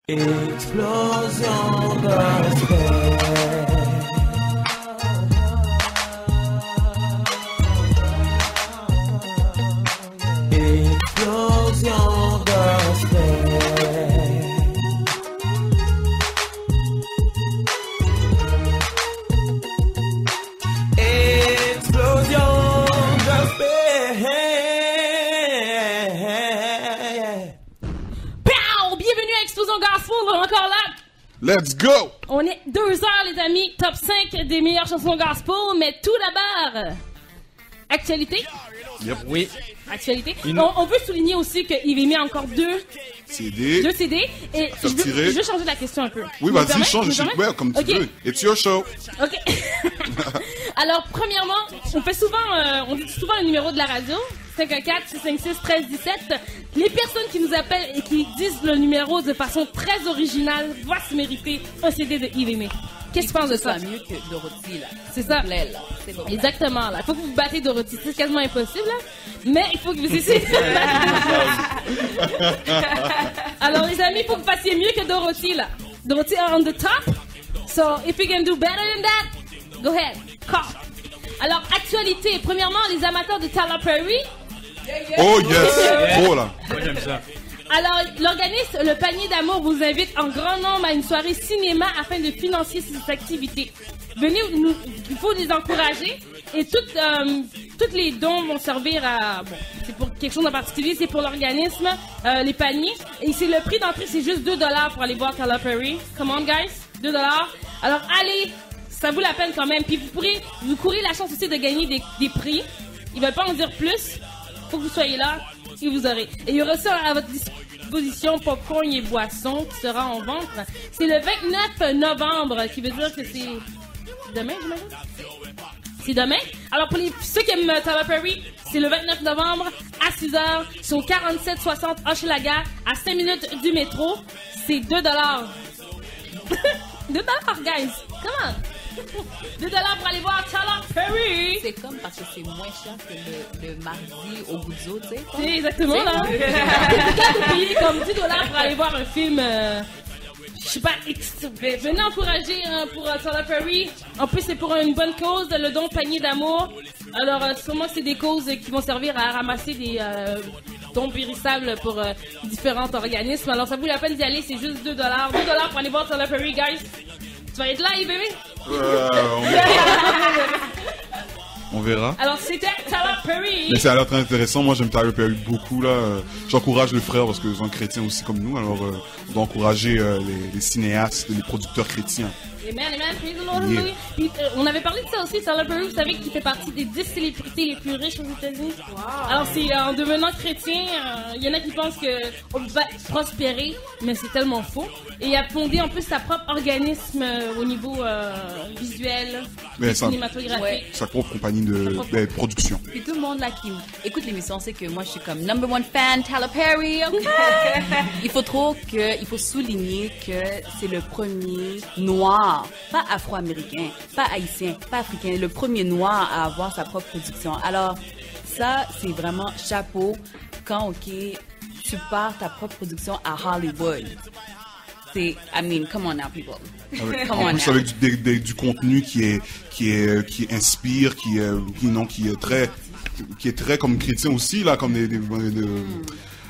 Explosion gospel. Explosion gospel. Explosion gospel. Pow! Bienvenue à Explosion Gospel, encore là. Let's go! On est 2 heures, les amis. Top 5 des meilleures chansons gospel. Mais tout d'abord, actualité. Yep. Oui. Actualité. On veut souligner aussi qu'il est mis encore deux CD. CD. Et Faire je tirer. veux changer la question un peu. Oui, Tu me vas-y, permets? change. Tu me permets? Ouais, comme tu Ok. veux. It's your show. Ok. Alors, premièrement, on fait souvent, on dit souvent le numéro de la radio. 514-656-1317. Les personnes qui nous appellent et qui disent le numéro de façon très originale vont se mériter un CD de Yves Aimé. Qu'est-ce que tu penses de ça? C'est mieux que Dorothy, là. C'est ça. S'il te plaît, là. C'est bon. Exactement, là. Il faut que vous vous battez Dorothy. C'est quasiment impossible, là. Mais il faut que vous essayez. Alors, les amis, il faut que vous fassiez mieux que Dorothy, là. Dorothy est on the top. So, if you can do better than that, go ahead. Call. Alors, actualité. Premièrement, les amateurs de Tyler Perry. Oh yes! Oh là! Moi, j'aime ça. Alors, l'organisme Le Panier d'Amour vous invite en grand nombre à une soirée cinéma afin de financer ces activités. Venez, il faut les encourager et toutes les dons vont servir à... Bon, c'est pour quelque chose en particulier, c'est pour l'organisme, les paniers. Et c'est le prix d'entrée, c'est juste $2 pour aller voir Tyler Perry. Come on, guys, $2. Alors, allez, ça vaut la peine quand même. Puis vous courez la chance aussi de gagner des prix. Ils veulent pas en dire plus. Faut que vous soyez là et vous aurez. Et il y aura ça à votre disposition, popcorn et boissons qui sera en vente. C'est le 29 novembre, qui veut dire que c'est demain, j'imagine? C'est demain. Alors pour ceux qui aiment Tyler Perry, c'est le 29 novembre à 6h. C'est au 4760 Hochelaga, à 5 minutes du métro. C'est $2. $2, guys. Come on. $2 pour aller voir Tyler Perry. C'est comme parce que c'est moins cher que le mardi au Guzzo, tu sais. C'est exactement là. Quand vous payez comme $10 pour aller voir un film, je sais pas, venez encourager pour Tyler Perry. En plus, c'est pour une bonne cause, le don panier d'amour. Alors, sûrement, c'est des causes qui vont servir à ramasser des dons périssables pour différents organismes. Alors, ça vaut la peine d'y aller, c'est juste $2. $2 pour aller voir Tyler Perry, guys. Tu vas être là, bébé? On verra. Alors, c'était Tyler Perry. Mais ça a l'air très intéressant. Moi, j'aime Tyler Perry beaucoup, là. J'encourage le frère parce que c'est un chrétien aussi comme nous. Alors, on doit encourager les cinéastes, les producteurs chrétiens. Amen, praise the Lord, Yeah. hallelujah. Puis, on avait parlé de ça aussi, Tyler Perry, vous savez qu'il fait partie des 10 célébrités les plus riches aux États-Unis. Wow. Alors, c'est en devenant chrétien, il y en a qui pensent qu'on va prospérer, mais c'est tellement faux. Et il a fondé en plus sa propre organisme au niveau visuel, Mais ça- cinématographique. Ouais. Sa propre compagnie de production. Puis tout le monde là qui écoute l'émission sait que moi je suis comme number one fan Tyler Perry. Okay? il faut souligner que c'est le premier noir, pas afro-américain, pas haïtien, pas africain, le premier noir à avoir sa propre production. Alors ça c'est vraiment chapeau quand tu pars ta propre production à Hollywood. C'est, I mean, come on now, people. Come En on plus, now. avec du contenu qui inspire, qui est très comme chrétien aussi, là, comme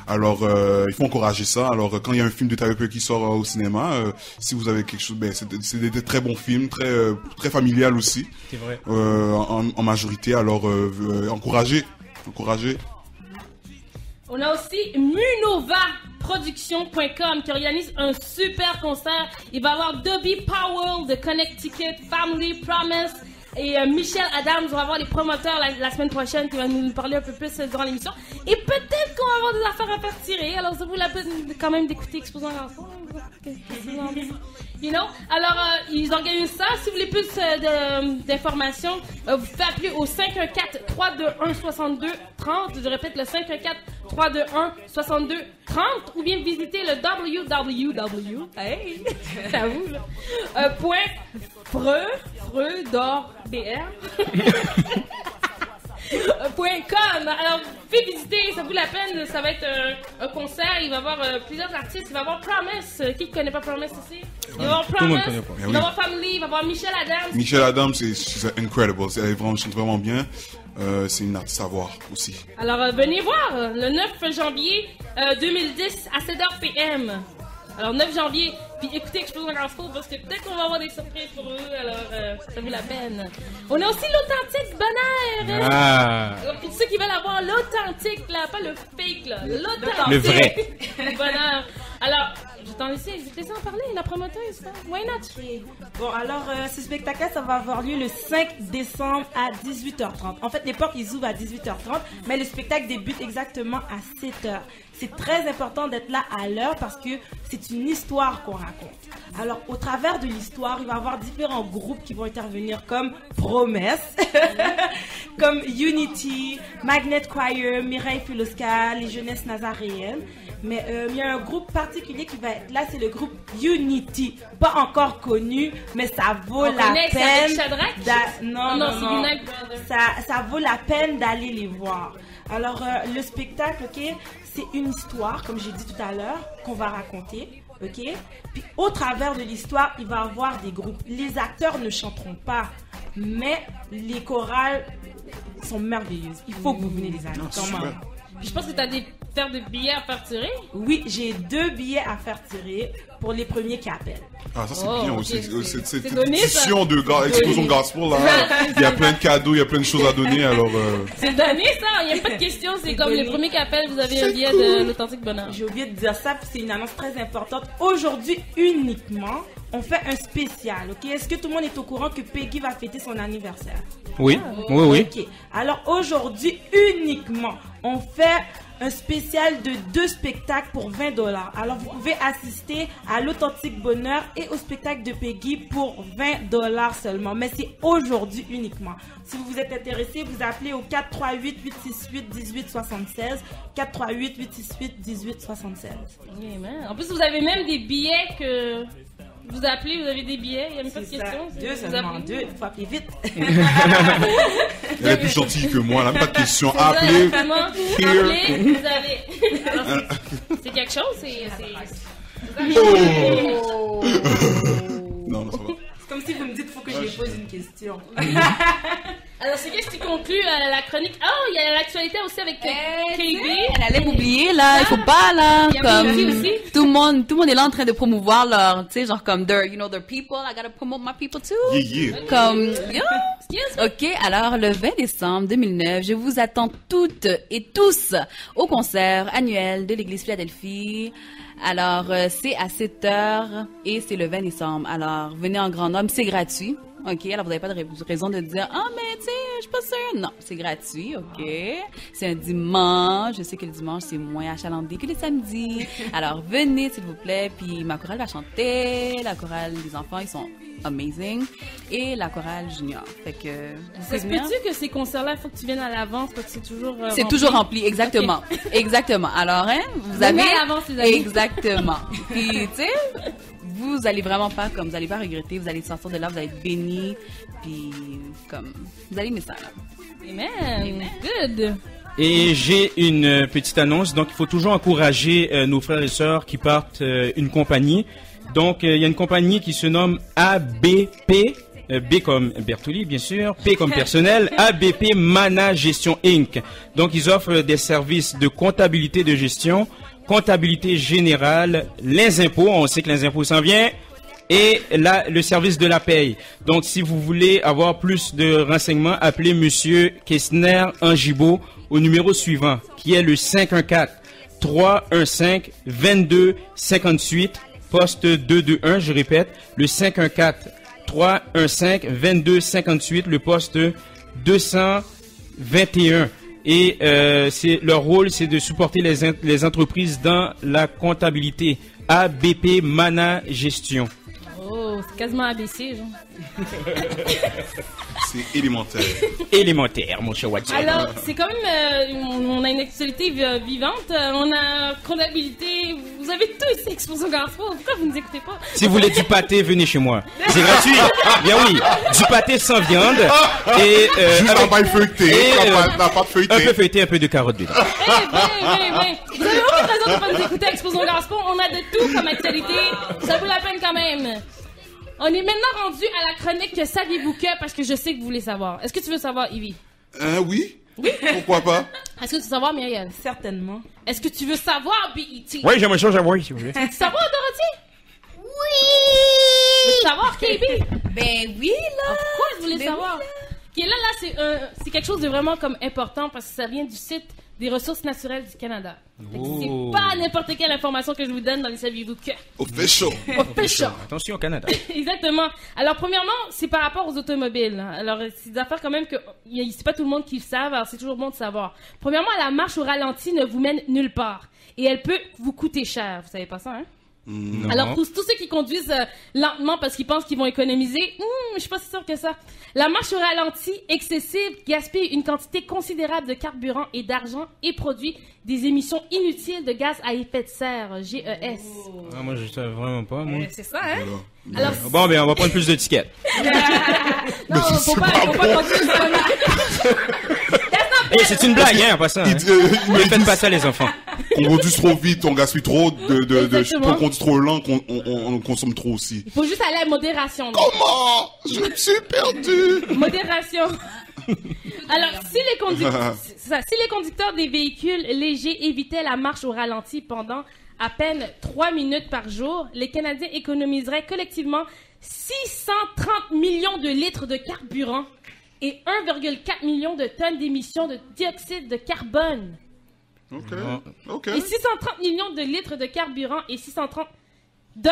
Alors, il faut encourager ça. Alors, quand il y a un film de Tyler Perry qui sort au cinéma, si vous avez quelque chose, c'est des très bons films, très familial aussi. C'est vrai. En majorité. Alors, encouragez. On a aussi munovaproduction.com qui organise un super concert. Il va y avoir Dobby Powell de Connecticut, Family Promise et Michel Adams. On va avoir les promoteurs la semaine prochaine qui vont nous parler un peu plus durant l'émission. Et peut-être qu'on va avoir des affaires à faire tirer. Alors ça vaut la peine quand même d'écouter Exposant ensemble. You know? Alors, ils organisent ça. Si vous voulez plus d'informations, vous pouvez appeler au 514-321-6230. Je répète, le 514-321-6230 ou bien visiter le www. Hey! Ça vous, là. Freudor, BR. .com. Alors, faites visiter, ça vaut la peine. Ça va être un concert. Il va y avoir plusieurs artistes. Il va y avoir Promise. Qui ne connaît pas Promise ici? Il va y avoir Tout le monde Promise. connaît pas. Il va y avoir Family. Il va y avoir Michelle Adams. Michelle Adams, c'est incredible. Elle chante vraiment bien. C'est une artiste à voir aussi. Alors, venez voir le 9 janvier 2010 à 7h PM. Alors, 9 janvier, puis écoutez Explosion Gospel parce que peut-être qu'on va avoir des surprises pour eux, alors ça vaut la peine. On a aussi l'authentique Bonheur. Alors, pour ceux qui veulent avoir l'authentique, là, pas le fake, là, l'authentique. Le vrai. Bonheur. Alors, je t'en laisse en parler, la promoteuse, ça. Why not? Bon, alors, ce spectacle, ça va avoir lieu le 5 décembre à 18h30. En fait, les portes, ils ouvrent à 18h30, mais le spectacle débute exactement à 7h. C'est très important d'être là à l'heure parce que c'est une histoire qu'on raconte. Alors, au travers de l'histoire, il va y avoir différents groupes qui vont intervenir comme Promesse, comme Unity, Magnet Choir, Mireille Filoska, les Jeunesses Nazaréennes. Mais il y a un groupe particulier qui va être là, c'est le groupe Unity. Pas encore connu, mais ça vaut la peine. Non, c'est Unite Brothers. Ça vaut la peine d'aller les voir. Alors, le spectacle, ok, c'est une histoire, comme j'ai dit tout à l'heure, qu'on va raconter, ok? Puis, au travers de l'histoire, il va y avoir des groupes. Les acteurs ne chanteront pas, mais les chorales sont merveilleuses. Il faut que vous venez les aller, quand même. Puis je pense que tu as des paires de billets à faire tirer. Oui, j'ai 2 billets à faire tirer pour les premiers qui appellent. Ah, ça c'est bien aussi. Cette donné, édition de Explosion Gospel, là, il y a plein de cadeaux, il y a plein de choses à donner, alors... C'est donné, ça, il n'y a pas de question, c'est comme les premiers qui appellent, vous avez un billet de l'authentique Bonheur. J'ai oublié de dire ça, puis c'est une annonce très importante. Aujourd'hui, uniquement, on fait un spécial, ok? Est-ce que tout le monde est au courant que Peggy va fêter son anniversaire? Oui, oui. Ok, alors aujourd'hui, uniquement, on fait un spécial de 2 spectacles pour 20 $. Alors, vous pouvez assister à l'Authentique Bonheur et au spectacle de Peggy pour 20 $ seulement. Mais c'est aujourd'hui uniquement. Si vous êtes intéressé, vous appelez au 438-868-1876. 438-868-1876. En plus, vous avez même des billets que... Vous appelez, vous avez des billets, il n'y a même pas de question. 2 seulement, 2, il faut appeler vite. Elle est plus gentille que moi, elle n'a pas de question. Appelez, Appelez, vous avez... Alors, c'est quelque chose, c'est... Oh. Non, ça va. C'est comme si vous me dites, il faut que je lui pose une question. Alors, c'est qu'est-ce qui conclut la chronique? Oh, il y a l'actualité aussi avec KB. Elle allait m'oublier, là. Il faut pas, là. Il y a Comme, Beauty aussi. tout le monde est là en train de promouvoir leur, tu sais, genre comme their people. I gotta promote my people too. Yeah. Comme, ok, alors le 20 décembre 2009, je vous attends toutes et tous au concert annuel de l'Église Philadelphie. Alors, c'est à 7h et c'est le 20 décembre. Alors, venez en grand nombre, c'est gratuit. OK, alors vous n'avez pas de raison de dire « Ah, mais tu sais, je suis pas sûre. » Non, c'est gratuit, OK. C'est un dimanche. Je sais que le dimanche, c'est moins achalandé que le samedi. Alors, venez, s'il vous plaît. Puis ma chorale va chanter. La chorale des enfants, ils sont amazing. Et la chorale junior. Fait que... Ça se peut-tu que ces concerts-là, il faut que tu viennes à l'avance parce que c'est toujours c'est rempli? toujours rempli, exactement. Okay. Exactement. Alors, hein, vous avez... à l'avance, les amis. Exactement. Puis, tu sais... Vous allez vraiment pas, comme, vous allez pas regretter, vous allez sortir de là, vous allez être bénis, puis, comme, vous allez aimer ça, là. Amen. Good. Et j'ai une petite annonce, donc il faut toujours encourager nos frères et sœurs qui partent une compagnie. Donc, il y a une compagnie qui se nomme ABP, B comme Bertoli, bien sûr, P comme personnel, ABP Mana Gestion Inc. Donc, ils offrent des services de comptabilité de gestion, comptabilité générale, les impôts, on sait que les impôts s'en viennent, et là, le service de la paye. Donc, si vous voulez avoir plus de renseignements, appelez Monsieur Kessner Angibault au numéro suivant, qui est le 514-315-2258, poste 221, je répète, le 514-315-2258, le poste 221. Et leur rôle, c'est de supporter les entreprises dans la comptabilité. ABP Mana Gestion. Oh, c'est quasiment ABC, genre. C'est élémentaire. Élémentaire, mon cher Watson. Alors, c'est quand même, on a une actualité vivante, on a comptabilité, vous avez tous ici Explosion Garçon, pourquoi vous ne nous écoutez pas? Si vous voulez du pâté, venez chez moi. C'est gratuit. Bien oui, du pâté sans viande et Juste avec un bail feuilleté, la pâte un peu feuilletée. feuilleté, un peu de carottes dedans. Vous avez aucune raison de ne pas nous écouter Explosion Garçon, on a de tout comme actualité, ça vaut la peine quand même. On est maintenant rendu à la chronique que saviez-vous que, parce que je sais que vous voulez savoir. Est-ce que tu veux savoir, Ivy? Oui. Pourquoi pas? Est-ce que tu veux savoir, Myriel? Certainement. Est-ce que tu veux savoir, BET? Oui, j'aimerais ça savoir, si vous voulez. Tu veux savoir, Dorothy? Oui! Veux-tu savoir, KB? Ben oui, là. Pourquoi vous voulez Ben savoir? Qui est là, c'est quelque chose de vraiment comme important parce que ça vient du site des ressources naturelles du Canada. Fait que Oh. c'est pas n'importe quelle information que je vous donne dans les saviez-vous que. Official. Official. Attention au Canada. Exactement. Alors, premièrement, c'est par rapport aux automobiles. Alors, c'est des affaires quand même que c'est pas tout le monde qui le savent, alors c'est toujours bon de savoir. Premièrement, la marche au ralenti ne vous mène nulle part. Et elle peut vous coûter cher. Vous savez pas ça, hein? Non. Alors, pour tous ceux qui conduisent lentement parce qu'ils pensent qu'ils vont économiser, je suis pas si sûre que ça. La marche au ralenti excessive gaspille une quantité considérable de carburant et d'argent et produit des émissions inutiles de gaz à effet de serre, GES. Ah, moi, je savais vraiment pas, moi. C'est ça, hein? Voilà. Alors, Bon, ben, on va prendre plus de tickets. non, faut pas continuer ça. Eh, c'est une blague, hein, en passant. Hein. Ne faites pas ça, les enfants. On conduit trop vite, on gaspille trop Exactement. on conduit trop lent, on consomme trop aussi. Il faut juste aller à modération. donc. Comment? Je me suis perdu. Modération. Alors, si les conducteurs des véhicules légers évitaient la marche au ralenti pendant à peine 3 minutes par jour, les Canadiens économiseraient collectivement 630 millions de litres de carburant et 1,4 million de tonnes d'émissions de dioxyde de carbone. Ok. Et 630 millions de litres de carburant et 630 $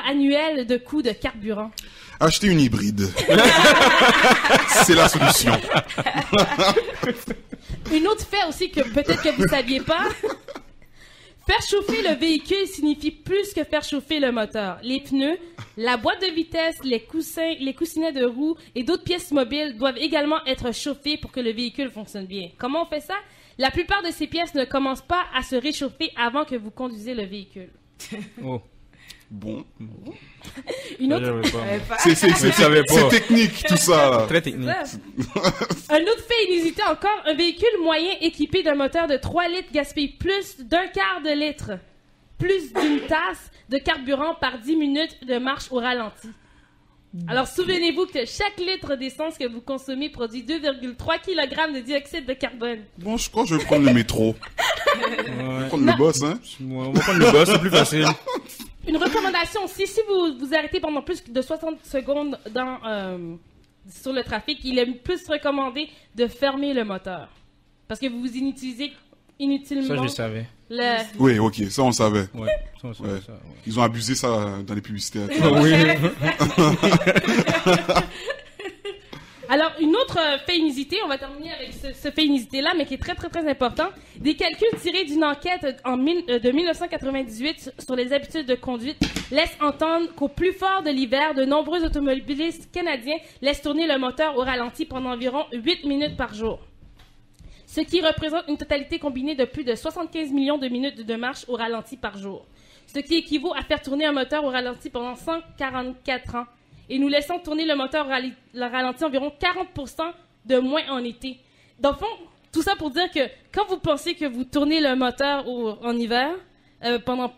annuels de coûts de carburant. Acheter une hybride. C'est la solution. Une autre fait aussi que peut-être que vous saviez pas. Faire chauffer le véhicule signifie plus que faire chauffer le moteur. Les pneus, la boîte de vitesse, les coussins, les coussinets de roues et d'autres pièces mobiles doivent également être chauffés pour que le véhicule fonctionne bien. Comment on fait ça? La plupart de ces pièces ne commencent pas à se réchauffer avant que vous conduisez le véhicule. Oh. Bon. Une autre... C'est technique, tout ça. Là. Très technique. Un autre fait inusité encore, un véhicule moyen équipé d'un moteur de 3 litres gaspille plus d'un quart de litre, plus d'une tasse de carburant par 10 minutes de marche au ralenti. Alors souvenez-vous que chaque litre d'essence que vous consommez produit 2,3 kg de dioxyde de carbone. Bon, je crois que je vais prendre le métro. Je vais prendre le boss, hein. On va prendre le boss, c'est plus facile. Une recommandation aussi, si vous vous arrêtez pendant plus de 60 secondes sur le trafic, il est plus recommandé de fermer le moteur. Parce que vous vous inutilisez inutilement. Ça, je le savais. Oui, ok, ça on le savait. Ouais, ça, on savait Ouais. ça. Ouais. Ils ont abusé ça dans les publicités. Oui. Alors, une autre fait inusité, on va terminer avec ce fait inusité-là, mais qui est très, très, très important. Des calculs tirés d'une enquête de 1998 sur les habitudes de conduite laissent entendre qu'au plus fort de l'hiver, de nombreux automobilistes canadiens laissent tourner le moteur au ralenti pendant environ 8 minutes par jour. Ce qui représente une totalité combinée de plus de 75 millions de minutes de marche au ralenti par jour. Ce qui équivaut à faire tourner un moteur au ralenti pendant 144 ans. Et nous laissons tourner le moteur au ralenti environ 40% de moins en été. Dans le fond, tout ça pour dire que quand vous pensez que vous tournez le moteur en hiver, pendant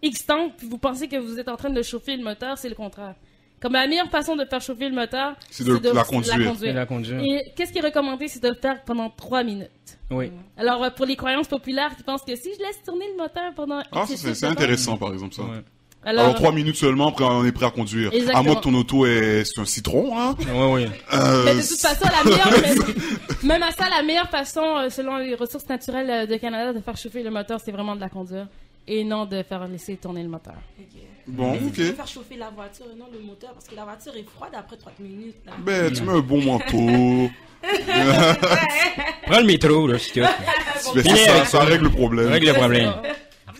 X temps, puis vous pensez que vous êtes en train de chauffer le moteur, c'est le contraire. Comme la meilleure façon de faire chauffer le moteur, C'est de la conduire. Et la conduire. Et qu'est-ce qui est recommandé, c'est de le faire pendant 3 minutes. Oui. Alors, pour les croyances populaires qui pensent que si je laisse tourner le moteur pendant... Ah, ça, c'est intéressant, par exemple, ça. Ouais. Alors 3 minutes seulement, après on est prêt à conduire. Exactement. À moins que ton auto c'est un citron, hein. Oui. Mais de toute façon, la meilleure, même à ça, la meilleure façon, selon les ressources naturelles de Canada, de faire chauffer le moteur, c'est vraiment de la conduire et non de faire laisser tourner le moteur. Bon, Mais si ok. tu veux faire chauffer la voiture et non le moteur, parce que la voiture est froide après 30 minutes. Là. Ben, tu mets un bon manteau. Prends le métro, là, si tu veux. Ben, c'est ça règle le problème. Règle le problème.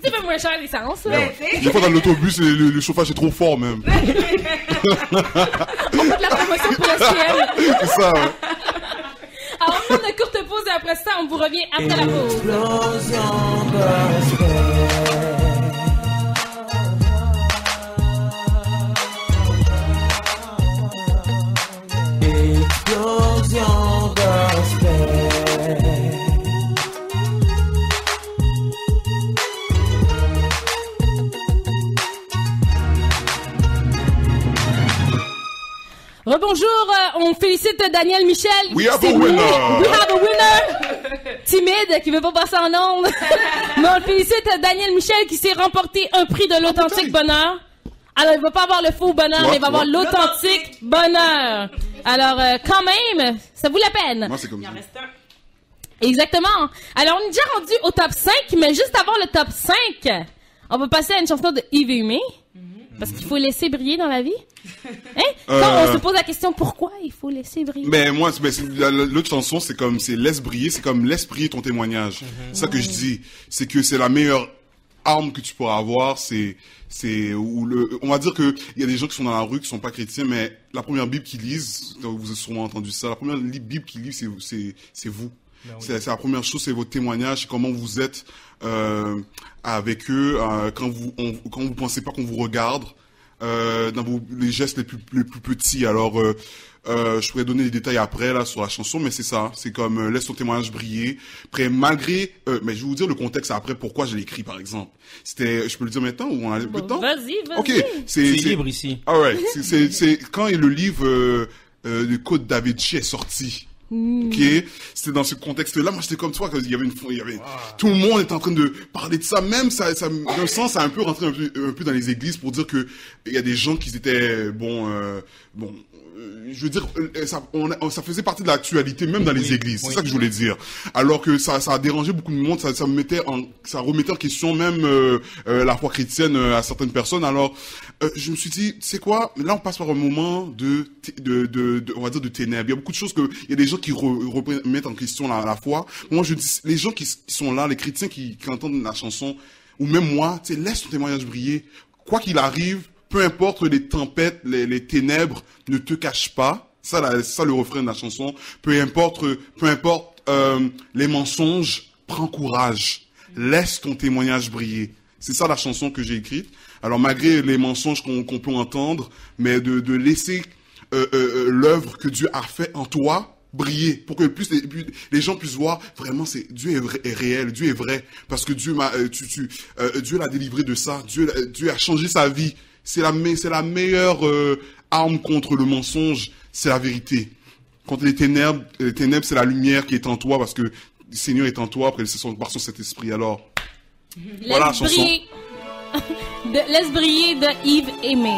C'est même moins cher l'essence. là. Des fois, dans l'autobus, le chauffage est trop fort, même. On fait de la promotion pour le ciel. C'est ça, ouais. Alors, on prend une courte pause et après ça, on vous revient après la pause. Explosion gospel. Explosion gospel. Rebonjour, on félicite Daniel Michel. We have C'est a nous. winner. We have a winner. Timide, qui veut pas passer en ondes. Mais on félicite Daniel Michel qui s'est remporté un prix de l'authentique bonheur. Alors, il va pas avoir le faux bonheur, Ouais, mais il va avoir ouais. l'authentique bonheur. Alors, quand même, ça vaut la peine. Moi, c'est comme Il ça. en reste un. Exactement. Alors, on est déjà rendu au top 5, mais juste avant le top 5, on va passer à une chanson de Yves Aimé. Parce qu'il faut laisser briller dans la vie. Hein? Quand on se pose la question pourquoi il faut laisser briller. Mais moi, l'autre chanson, c'est comme, c'est laisse briller, c'est comme laisse briller ton témoignage. C'est ça que je dis. C'est que c'est la meilleure arme que tu pourras avoir, on va dire que il y a des gens qui sont dans la rue, qui sont pas chrétiens, mais la première Bible qu'ils lisent, vous avez sûrement entendu ça, la première Bible qu'ils lisent, c'est vous. C'est la première chose, c'est votre témoignage, c'est comment vous êtes avec eux quand vous pensez pas qu'on vous regarde dans les gestes les plus petits. Alors je pourrais donner les détails après là sur la chanson, mais c'est ça, c'est comme laisse ton témoignage briller. Après malgré, mais je vais vous dire le contexte après pourquoi je l'ai écrit par exemple. C'était, je peux le dire maintenant ou on a peu de temps? Vas-y. Ok, C'est libre ici. Alright, c'est quand le livre de Code Da Vinci est sorti. Ok, c'était dans ce contexte-là. Moi, j'étais comme toi, il y avait tout le monde était en train de parler de ça. Même ça, d'un sens, ça a un peu rentré un peu dans les églises pour dire que il y a des gens qui étaient je veux dire, ça faisait partie de l'actualité même dans les églises. C'est ça que je voulais dire. Alors que ça a dérangé beaucoup de monde. Ça remettait en question même la foi chrétienne à certaines personnes. Alors, je me suis dit, c'est quoi? Là, on passe par un moment on va dire de ténèbres. Il y a beaucoup de choses il y a des gens qui remettent en question la foi. Moi, je dis, les gens qui sont là, les chrétiens qui entendent la chanson, ou même moi, tu sais, laisse ton témoignage briller. Quoi qu'il arrive, peu importe les tempêtes, les ténèbres ne te cachent pas. Ça le refrain de la chanson. Peu importe les mensonges, prends courage. Laisse ton témoignage briller. C'est ça la chanson que j'ai écrite. Alors malgré les mensonges qu'on peut entendre, mais de laisser l'œuvre que Dieu a fait en toi briller, pour que les gens puissent voir vraiment Dieu est réel, Dieu est vrai, parce que Dieu Dieu l'a délivré de ça, Dieu a changé sa vie. C'est la meilleure arme contre le mensonge, c'est la vérité. Contre les ténèbres, c'est la lumière qui est en toi, parce que le Seigneur est en toi, après c'est par son Saint-Esprit. Alors, voilà la chanson. Laisse briller de Yves Aimé.